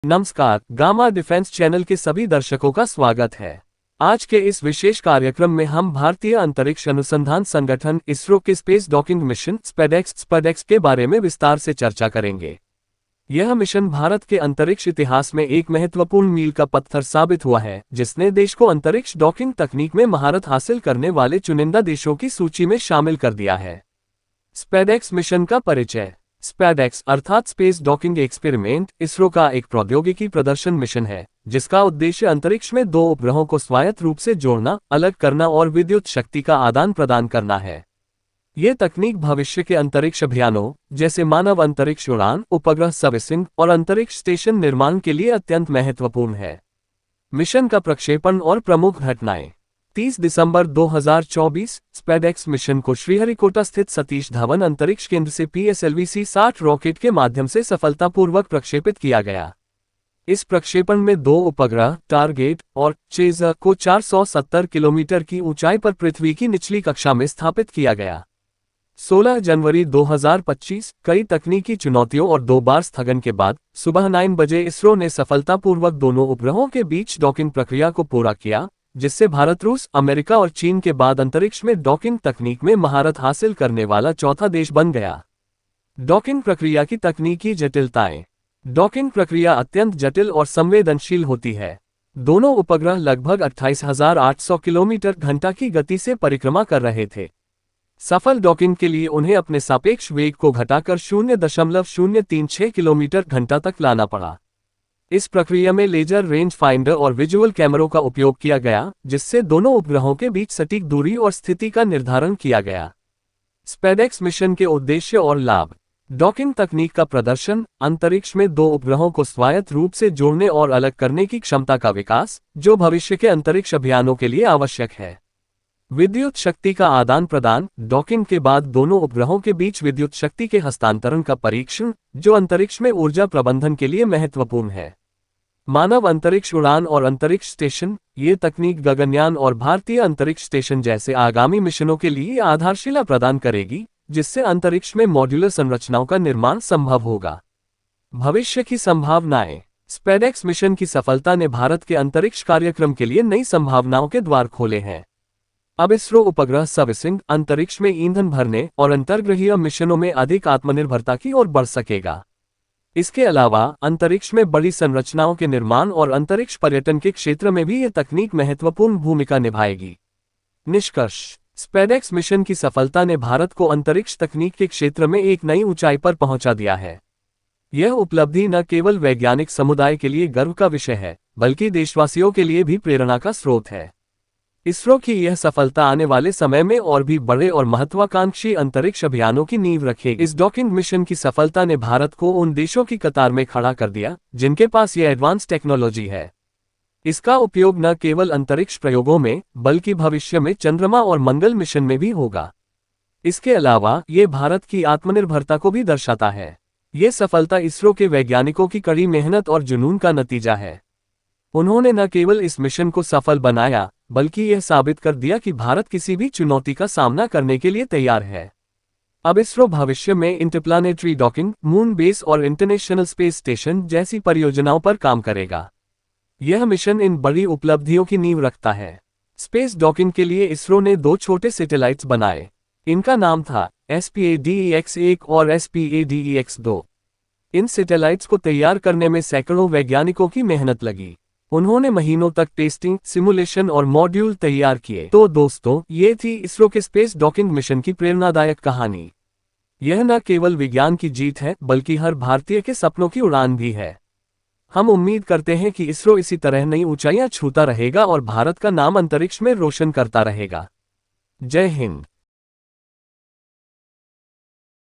नमस्कार, gamma defence channel के सभी दर्शकों का स्वागत है। आज के इस विशेष कार्यक्रम में हम भारतीय अंतरिक्ष अनुसंधान संगठन इसरो के स्पेस डॉकिंग मिशन स्पेडेक्स के बारे में विस्तार से चर्चा करेंगे। यह मिशन भारत के अंतरिक्ष इतिहास में एक महत्वपूर्ण मील का पत्थर साबित हुआ है, जिसने देश को अंतरिक्ष डॉकिंग तकनीक में महारत हासिल करने वाले चुनिंदा देशों की सूची में शामिल कर दिया है। स्पेडेक्स मिशन का परिचय। स्पेडेक्स अर्थात स्पेस डॉकिंग एक्सपेरिमेंट इसरो का एक प्रौद्योगिकी प्रदर्शन मिशन है, जिसका उद्देश्य अंतरिक्ष में दो उपग्रहों को स्वायत्त रूप से जोड़ना, अलग करना और विद्युत शक्ति का आदान प्रदान करना है। ये तकनीक भविष्य के अंतरिक्ष अभियानों जैसे मानव अंतरिक्ष उड़ान, उपग्रह सर्विसिंग और अंतरिक्ष स्टेशन निर्माण के लिए अत्यंत महत्वपूर्ण है। मिशन का प्रक्षेपण और प्रमुख घटनाएं। 30 दिसंबर 2024 स्पेडेक्स मिशन को श्रीहरिकोटा स्थित सतीश धवन अंतरिक्ष केंद्र से PSLV-C60 रॉकेट के माध्यम से सफलतापूर्वक प्रक्षेपित किया गया। इस प्रक्षेपण में दो उपग्रह टारगेट और चेज़र को 470 किलोमीटर की ऊंचाई पर पृथ्वी की निचली कक्षा में स्थापित किया गया। 16 जनवरी 2025 कई तकनीकी चुनौतियों और 2 बार स्थगन के बाद सुबह 9 बजे इसरो ने सफलतापूर्वक दोनों उपग्रहों के बीच डॉकिंग प्रक्रिया को पूरा किया, जिससे भारत, रूस, अमेरिका और चीन के बाद अंतरिक्ष में डॉकिंग तकनीक में महारत हासिल करने वाला चौथा देश बन गया। डॉकिंग प्रक्रिया की तकनीकी जटिलताएं। डॉकिंग प्रक्रिया अत्यंत जटिल और संवेदनशील होती है। दोनों उपग्रह लगभग 28,800 किलोमीटर घंटा की गति से परिक्रमा कर रहे थे। सफल डॉकिंग के लिए उन्हें अपने सापेक्ष वेग को घटाकर 0.036 किलोमीटर घंटा तक लाना पड़ा। इस प्रक्रिया में लेजर रेंज फाइंडर और विजुअल कैमरों का उपयोग किया गया, जिससे दोनों उपग्रहों के बीच सटीक दूरी और स्थिति का निर्धारण किया गया। स्पेडेक्स मिशन के उद्देश्य और लाभ। डॉकिंग तकनीक का प्रदर्शन, अंतरिक्ष में दो उपग्रहों को स्वायत्त रूप से जोड़ने और अलग करने की क्षमता का विकास, जो भविष्य के अंतरिक्ष अभियानों के लिए आवश्यक है। विद्युत शक्ति का आदान प्रदान। डॉकिंग के बाद दोनों उपग्रहों के बीच विद्युत शक्ति के हस्तांतरण का परीक्षण, जो अंतरिक्ष में ऊर्जा प्रबंधन के लिए महत्वपूर्ण है। मानव अंतरिक्ष उड़ान और अंतरिक्ष स्टेशन। ये तकनीक गगनयान और भारतीय अंतरिक्ष स्टेशन जैसे आगामी मिशनों के लिए आधारशिला प्रदान करेगी, जिससे अंतरिक्ष में मॉड्यूलर संरचनाओं का निर्माण संभव होगा। भविष्य की संभावनाएं। स्पेडेक्स मिशन की सफलता ने भारत के अंतरिक्ष कार्यक्रम के लिए नई संभावनाओं के द्वार खोले हैं। अब इसरो उपग्रह सर्विसिंग, अंतरिक्ष में ईंधन भरने और अंतर्ग्रहीय मिशनों में अधिक आत्मनिर्भरता की ओर बढ़ सकेगा। इसके अलावा अंतरिक्ष में बड़ी संरचनाओं के निर्माण और अंतरिक्ष पर्यटन के क्षेत्र में भी यह तकनीक महत्वपूर्ण भूमिका निभाएगी। निष्कर्ष। स्पेडेक्स मिशन की सफलता ने भारत को अंतरिक्ष तकनीक के क्षेत्र में एक नई ऊंचाई पर पहुंचा दिया है। यह उपलब्धि न केवल वैज्ञानिक समुदाय के लिए गर्व का विषय है, बल्कि देशवासियों के लिए भी प्रेरणा का स्रोत है। इसरो की यह सफलता आने वाले समय में और भी बड़े और महत्वाकांक्षी अंतरिक्ष अभियानों की नींव रखेगी। इस डॉकिंग मिशन की सफलता ने भारत को उन देशों की कतार में खड़ा कर दिया, जिनके पास यह एडवांस टेक्नोलॉजी है। इसका उपयोग न केवल अंतरिक्ष प्रयोगों में, बल्कि भविष्य में चंद्रमा और मंगल मिशन में भी होगा। इसके अलावा ये भारत की आत्मनिर्भरता को भी दर्शाता है। ये सफलता इसरो के वैज्ञानिकों की कड़ी मेहनत और जुनून का नतीजा है। उन्होंने न केवल इस मिशन को सफल बनाया, बल्कि यह साबित कर दिया कि भारत किसी भी चुनौती का सामना करने के लिए तैयार है। अब इसरो भविष्य में इंटरप्लानेटरी डॉकिंग, मून बेस और इंटरनेशनल स्पेस स्टेशन जैसी परियोजनाओं पर काम करेगा। यह मिशन इन बड़ी उपलब्धियों की नींव रखता है। स्पेस डॉकिंग के लिए इसरो ने 2 छोटे सैटेलाइट्स बनाए। इनका नाम था SPADEX-1 और SPADEX-2। इन सैटेलाइट्स को तैयार करने में सैकड़ों वैज्ञानिकों की मेहनत लगी। उन्होंने महीनों तक टेस्टिंग, सिमुलेशन और मॉड्यूल तैयार किए। तो दोस्तों, ये थी इसरो के स्पेस डॉकिंग मिशन की प्रेरणादायक कहानी। यह न केवल विज्ञान की जीत है, बल्कि हर भारतीय के सपनों की उड़ान भी है। हम उम्मीद करते हैं कि इसरो इसी तरह नई ऊंचाइयां छूता रहेगा और भारत का नाम अंतरिक्ष में रोशन करता रहेगा। जय हिंद।